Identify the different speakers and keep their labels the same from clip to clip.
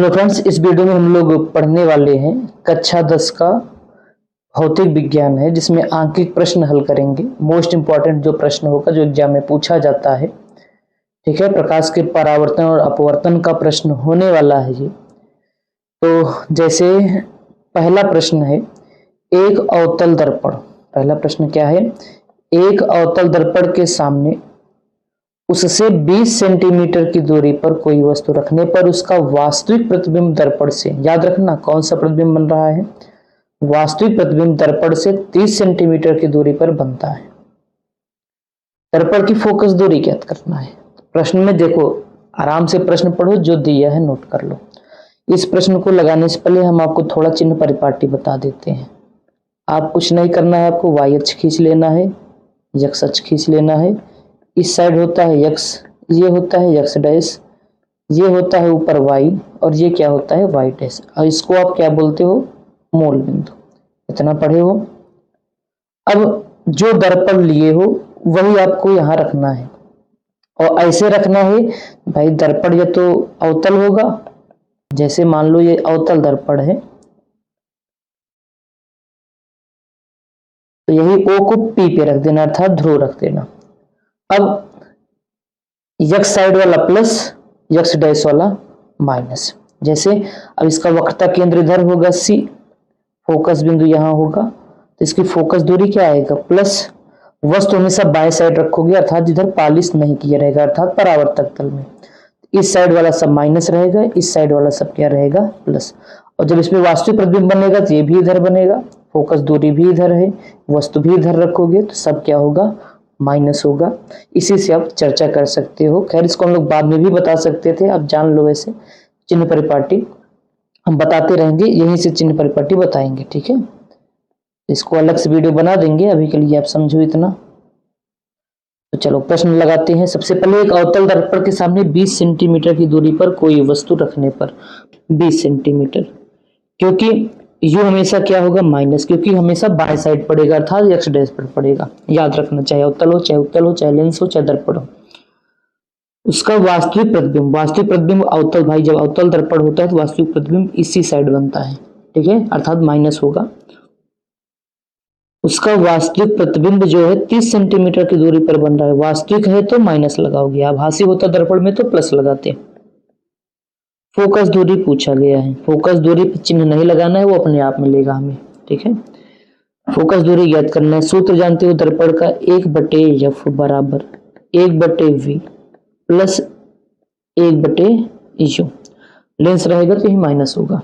Speaker 1: Hello friends, इस video में हम लोग पढ़ने वाले हैं कक्षा 10 का भौतिक विज्ञान है, जिसमें आंकिक प्रश्न हल करेंगे। मोस्ट इंपॉर्टेंट जो प्रश्न होगा, जो एग्जाम में पूछा जाता है, ठीक है। प्रकाश के परावर्तन और अपवर्तन का प्रश्न होने वाला है ये। तो जैसे पहला प्रश्न है, एक अवतल दर्पण। पहला प्रश्न क्या है? एक अवतल दर्पण के सामने उससे 20 सेंटीमीटर की दूरी पर कोई वस्तु रखने पर उसका वास्तविक प्रतिबिंब दर्पण से, याद रखना कौन सा प्रतिबिंब बन रहा है, वास्तविक प्रतिबिंब दर्पण से 30 सेंटीमीटर की दूरी पर बनता है। दर्पण की फोकस दूरी ज्ञात करना है। प्रश्न में देखो, आराम से प्रश्न पढ़ो, जो दिया है नोट कर लो। इस प्रश्न को लगाने से पहले हम आपको थोड़ा चिन्ह परिपाटी बता देते हैं। आप कुछ नहीं करना है, आपको वाई अक्ष खींच लेना है, यक्स अक्ष खींच लेना है। इस साइड होता है यक्स, ये होता है यक्स डैश, ये होता है ऊपर वाई, और ये क्या होता है वाई डैश। और इसको आप क्या बोलते हो? मूल बिंदु। इतना पढ़े हो। अब जो दर्पण लिए हो वही आपको यहां रखना है, और ऐसे रखना है भाई। दर्पण या तो अवतल होगा, जैसे मान लो ये अवतल दर्पण है, तो यही ओ को पी पे रख देना, अर्थात ध्रुव रख देना। अब यक्स साइड वाला प्लस, यक्स डैश वाला माइनस। जैसे अब इसका वक्रता केंद्र इधर होगा सी, फोकस बिंदु यहां होगा, तो इसकी फोकस दूरी क्या आएगा? प्लस। वस्तु हमेशा बाएं साइड रखोगे, अर्थात जिधर पालिश नहीं किया रहेगा, अर्थात परावर्तक तल में। इस साइड वाला सब माइनस रहेगा, इस साइड वाला सब क्या रहेगा? प्लस। और जब इसमें वास्तविक प्रतिबिंब बनेगा तो ये भी इधर बनेगा, फोकस दूरी भी इधर है, वस्तु भी इधर रखोगे तो सब क्या होगा? माइनस होगा। इसी से आप चर्चा कर सकते हो। खैर, इसको हम लोग बाद में भी बता सकते थे, आप जान लो। ऐसे चिन्ह परिपाटी हम बताते रहेंगे, यहीं से चिन्ह परिपाटी बताएंगे, ठीक है। इसको अलग से वीडियो बना देंगे, अभी के लिए आप समझो इतना। तो चलो प्रश्न लगाते हैं। सबसे पहले, एक अवतल दर्पण के सामने 20 सेंटीमीटर की दूरी पर कोई वस्तु रखने पर, 20 सेंटीमीटर, क्योंकि यू हमेशा क्या होगा? माइनस, क्योंकि हमेशा बाएं साइड पड़ेगा, अर्थात एक्स डैश पर पड़ेगा। याद रखना, चाहे अवतल हो, चाहे उत्तल हो, चाहे लेंस हो, चाहे दर्पण हो। उसका वास्तविक प्रतिबिंब, वास्तविक प्रतिबिंब अवतल, भाई जब अवतल दर्पण होता है तो वास्तविक प्रतिबिंब इसी साइड बनता है, ठीक है, अर्थात माइनस होगा। उसका वास्तविक प्रतिबिंब जो है 30 सेंटीमीटर की दूरी पर बन रहा है। वास्तविक है तो माइनस लगाओगे, आभासी होता दर्पण में तो प्लस लगाते। फोकस दूरी पूछा गया है, फोकस दूरी पर चिन्ह नहीं लगाना है, वो अपने आप मिलेगा हमें, ठीक है। फोकस दूरी ज्ञात करना है। सूत्र जानते हो दर्पण का, 1/f बराबर 1/v प्लस 1/u। लेंस रहेगा तो ही माइनस होगा।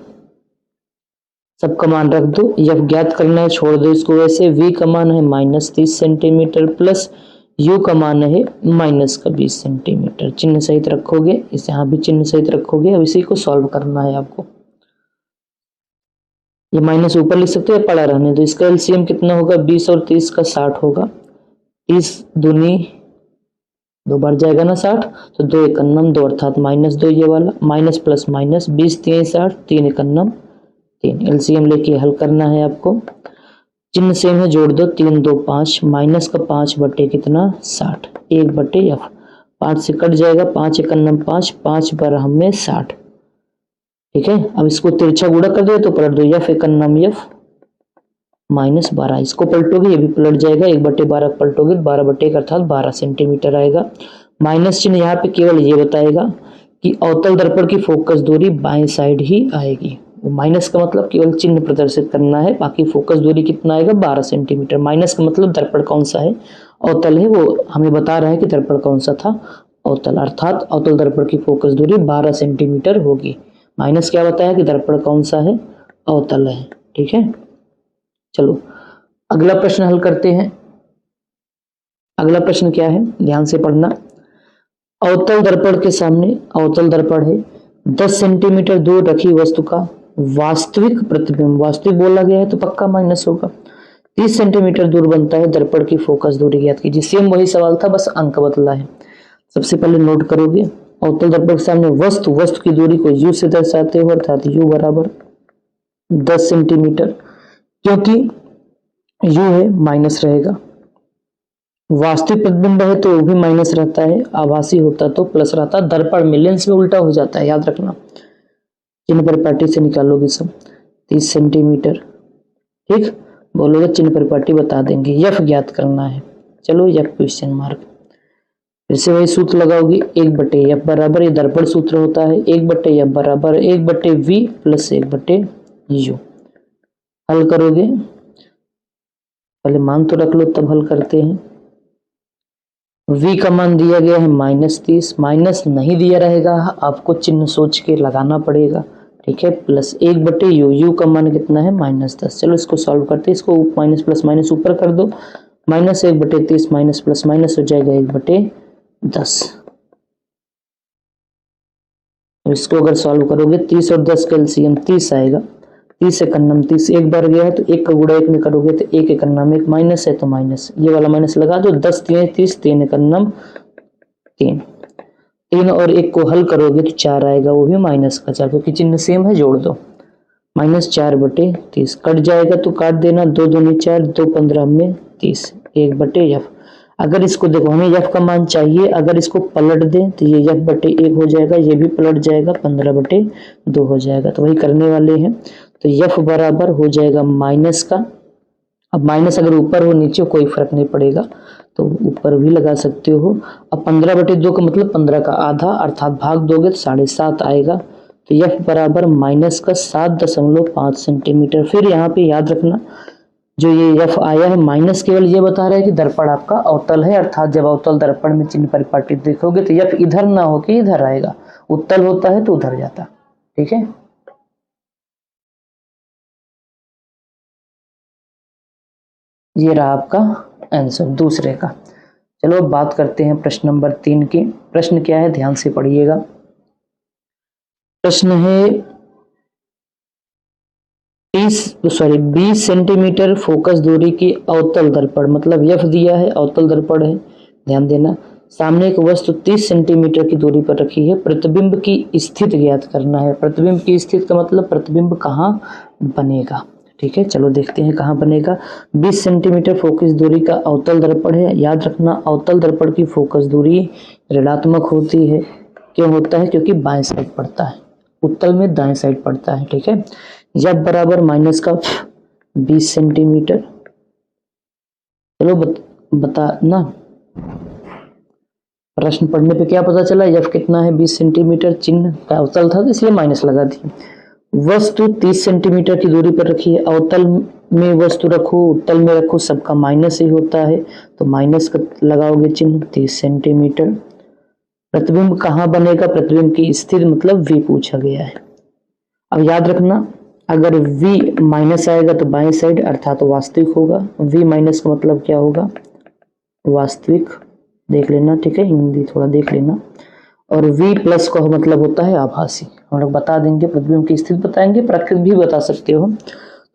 Speaker 1: सब का मान रख दो, एफ ज्ञात करना है, छोड़ दो इसको वैसे। वी का मान है -30 सेंटीमीटर प्लस यू का मान है -20 सेंटीमीटर। चिन्ह सहित रखोगे, इसे यहाँ भी चिन्ह सहित रखोगे। अब इसी को सॉल्व करना है आपको। ये माइनस ऊपर लिख सकते हैं, पड़ा रहने दो। इसका एलसीएम कितना होगा? 20 और 30 का 60 होगा। 30 दूनी 2 बार जाएगा ना 60, तो 2 एकन्नम 2, अर्थात -2 ये वाला, माइनस प्लस माइनस, 20 3 60, 3 एकन्नम 3। एलसीएम लेके हल करना है आपको। चिन्ह सेम है, जोड़ दो, 3 2 5, माइनस का 5 बटे कितना? 60, 1/f। 5 से कट जाएगा, 5 एकन्नम 5, 5 बार हमें 60, ठीक है। अब इसको तिरछा गुणा कर दो तो पलट दो, f एकन्नम f -12। इसको पलटोगे ये भी पलट जाएगा, 1/12 पलटोगे 12/1 अर्थात 12 सेंटीमीटर आएगा। माइनस चिन्ह यहाँ पे केवल ये बताएगा कि अवतल दर्पण की फोकस दूरी बाएं साइड ही आएगी। माइनस का मतलब केवल चिन्ह प्रदर्शित करना है, बाकी फोकस दूरी कितना आएगा? 12 सेंटीमीटर। माइनस का मतलब दर्पण कौन सा है? अवतल है, वो हमें बता रहा है कि दर्पण कौन सा था? अवतल, अर्थात अवतल दर्पण की फोकस दूरी 12 सेंटीमीटर होगी। माइनस क्या बताया कि दर्पण कौन सा है? अवतल है, ठीक है। चलो अगला प्रश्न हल करते हैं। अगला प्रश्न क्या है, ध्यान से पढ़ना। अवतल दर्पण के सामने, अवतल दर्पण है, 10 सेंटीमीटर दूर रखी वस्तु का वास्तविक प्रतिबिंब, वास्तविक बोला गया है तो पक्का माइनस होगा, 30 सेंटीमीटर दूर बनता है। दर्पण की फोकस दूरी ज्ञात कीजिए। सेम वही सवाल था, बस अंक बदला है। सबसे पहले नोट करोगे, अवतल दर्पण के सामने वस्तु, वस्तु की दूरी को u से दर्शाते हो, अर्थात u बराबर 10 सेंटीमीटर, क्योंकि u है माइनस रहेगा। वास्तविक प्रतिबिंब है तो वो भी माइनस रहता है, आभासी होता तो प्लस रहता। दर्पण में, लेंस में उल्टा हो जाता है, याद रखना। चिन्ह परिपाटी से निकालोगे सब 30 सेंटीमीटर। ठीक, बोलोगे चिन्ह परिपाटी बता देंगे, यफ ज्ञात करना है। चलो यफ क्वेश्चन मार्क। फिर से वही सूत्र लगाओगे, 1/f बराबर, ये दर्पण सूत्र होता है, 1/f बराबर 1/v प्लस 1/u। हल करोगे, पहले मान तो रख लो तब हल करते हैं। v का मान दिया गया है -30, माइनस नहीं दिया रहेगा आपको चिन्ह सोच के लगाना पड़ेगा। ठीक है, प्लस 1/u, u का मान कितना है -10। चलो इसको सॉल्व करते हैं, इसको माइनस प्लस माइनस ऊपर कर दो, -1/30 माइनस प्लस माइनस हो जाएगा 1/10। तो इसको अगर सॉल्व करोगे 30 और 10 का एलसीएम 30 आएगा, 30 एक अन्नम 30 एक बार गया है तो 1 का गुणा 1 में करोगे तो 1 एक अन्नम 1, माइनस है तो माइनस, ये वाला माइनस लगा दो, 10 3 30, 3 एक अन्नम 3, 3 और 1 को हल करोगे तो 4 आएगा, वो भी माइनस का 4, क्योंकि चिन्ह सेम है, जोड़ दो, -4/30 कट जाएगा तो काट देना, 2 दूनी 4, 2 15 में 30, 1/f। अगर इसको देखो हमें f का मान चाहिए, अगर इसको पलट दें तो ये f/1 हो जाएगा, ये भी पलट जाएगा, 15/2 हो जाएगा। तो वही करने वाले हैं, तो f बराबर हो जाएगा माइनस का, अब माइनस अगर ऊपर हो नीचे कोई फर्क नहीं पड़ेगा, तो ऊपर भी लगा सकते हो। अब 15/2 का मतलब 15 का आधा, अर्थात भाग दोगे तो 7.5 आएगा, तो f बराबर माइनस का 7.5 सेंटीमीटर। फिर यहाँ पे याद रखना, जो ये f आया है माइनस केवल ये बता रहा है कि दर्पण आपका अवतल है, अर्थात जब अवतल दर्पण में चिन्ह परिपाटी देखोगे तो f इधर ना होके इधर आएगा, उत्तल होता है तो उधर जाता। ठीक है, ये रहा आपका आंसर दूसरे का। चलो अब बात करते हैं प्रश्न नंबर 3 की। प्रश्न क्या है, ध्यान से पढ़िएगा। प्रश्न है 20 सेंटीमीटर फोकस दूरी की अवतल दर्पण, मतलब यफ दिया है, अवतल दर्पण है, ध्यान देना। सामने एक वस्तु 30 सेंटीमीटर की दूरी पर रखी है, प्रतिबिंब की स्थिति ज्ञात करना है। प्रतिबिंब की स्थिति का मतलब प्रतिबिंब कहाँ बनेगा। ठीक है, चलो देखते हैं कहाँ बनेगा। 20 सेंटीमीटर फोकस दूरी का अवतल दर्पण है। याद रखना अवतल दर्पण की फोकस दूरी ऋणात्मक होती है। क्यों होता है, क्योंकि बाएं साइड पड़ता है, उत्तल में दाएं साइड पड़ता है। ठीक है, जब बराबर माइनस का 20 सेंटीमीटर। चलो बता ना, प्रश्न पढ़ने पे क्या पता चला, एफ कितना है 20 सेंटीमीटर, चिन्ह का अवतल था तो इसलिए माइनस लगा दी। वस्तु 30 सेंटीमीटर की दूरी पर रखी है, अवतल में वस्तु रखो उत्तल में रखो सबका माइनस ही होता है, तो माइनस का लगाओगे चिन्ह 30 सेंटीमीटर। प्रतिबिंब कहाँ बनेगा, प्रतिबिंब की स्थिति मतलब v पूछा गया है। अब याद रखना अगर v माइनस आएगा तो बाएं साइड अर्थात तो वास्तविक होगा, v माइनस का मतलब क्या होगा, वास्तविक, देख लेना। ठीक है, हिंदी थोड़ा देख लेना। और v प्लस का मतलब होता है आभासी। हम लोग बता देंगे, प्रतिबिंब की स्थिति बताएंगे, प्रकृति भी बता सकते हो।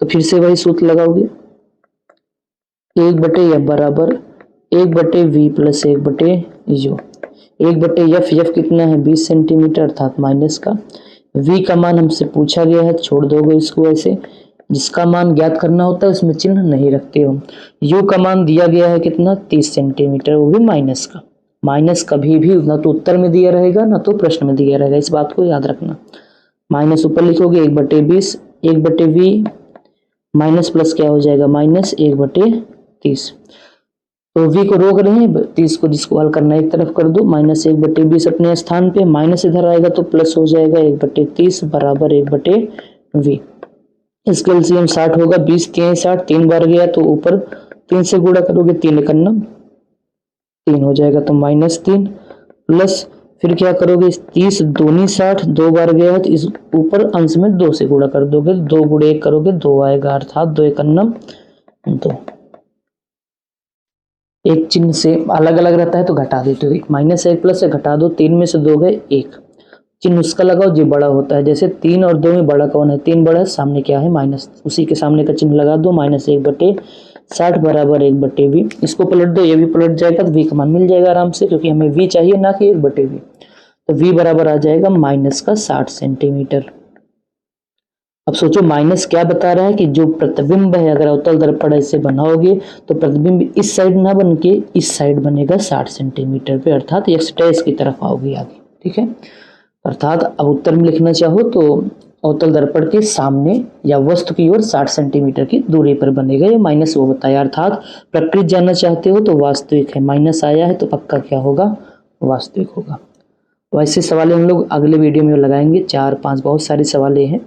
Speaker 1: तो फिर से वही सूत्र लगाओगे, 1/f बराबर 1/v plus 1/u। 1/f, f कितना है 20 सेंटीमीटर अर्थात माइनस का, v का मान हमसे पूछा गया है, छोड़ दोगे इसको ऐसे, जिसका मान ज्ञात करना होता है उसमें चिन्ह नहीं रखते हो। u का मान दिया गया है कितना 30 सेंटीमीटर, वो भी माइनस का। माइनस कभी भी ना तो उत्तर में दिया रहेगा ना तो प्रश्न में दिया रहेगा, इस बात को याद रखना। माइनस ऊपर लिखोगे 1/20, 1/v माइनस प्लस क्या हो जाएगा माइनस 1/30। तो v को रोक रहे हैं, 30 को जिसको हल करना एक तरफ कर दो, माइनस 1/20 अपने स्थान पे, माइनस इधर आएगा तो प्लस हो जाएगा 1/30 बराबर 1/v। इसका एलसीएम 60 होगा, 20 3 60, 3 बार गया तो ऊपर 3 से गुणा करोगे, 3 एकन्नम 3 हो जाएगा, तो -3 प्लस फिर क्या करोगे 30 दूनी 60, 2 बार गया है तो इस ऊपर अंश में 2 से गुणा कर दोगे, 2 गुणे 1 करोगे 2 आएगा, अर्थात 2 एकन्नम 2। एक चिन्ह से अलग अलग रहता है तो घटा देते हो, एक माइनस है एक प्लस है, घटा दो, 3 में से 2 गए 1, चिन्ह उसका लगाओ जो बड़ा होता है। जैसे 3 और 2 में बड़ा कौन है, 3 बड़ा है, सामने क्या है माइनस, उसी के सामने का चिन्ह लगा दो, -1/60 बराबर 1/v। इसको पलट दो, ये भी पलट जाएगा तो v का मान मिल जाएगा आराम से, क्योंकि हमें v चाहिए ना कि 1/v। तो v बराबर आ जाएगा -60 सेंटीमीटर। अब सोचो माइनस क्या बता रहा है कि जो प्रतिबिंब है अगर अवतल दर्पण ऐसे बनाओगे तो प्रतिबिंब इस साइड ना बन के इस साइड बनेगा 60 सेंटीमीटर पे, अर्थात एक्स डैश की तरफ आओगे आगे। ठीक है, अर्थात अब उत्तर में लिखना चाहो तो अवतल दर्पण के सामने या वस्तु की ओर 60 सेंटीमीटर की दूरी पर बनेगा। ये माइनस वो बताया, अर्थात प्रकृति जानना चाहते हो तो वास्तविक है, माइनस आया है तो पक्का क्या होगा, वास्तविक होगा। वैसे सवाल हम लोग अगले वीडियो में लगाएंगे, 4-5 बहुत सारी सवालें हैं,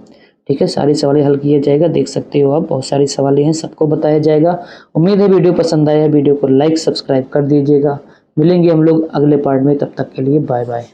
Speaker 1: ठीक है, सारी सवालें हल किया जाएगा। देख सकते हो आप, बहुत सारी सवालें हैं, सबको बताया जाएगा। उम्मीद है वीडियो पसंद आया, वीडियो को लाइक सब्सक्राइब कर दीजिएगा। मिलेंगे हम लोग अगले पार्ट में, तब तक के लिए बाय बाय।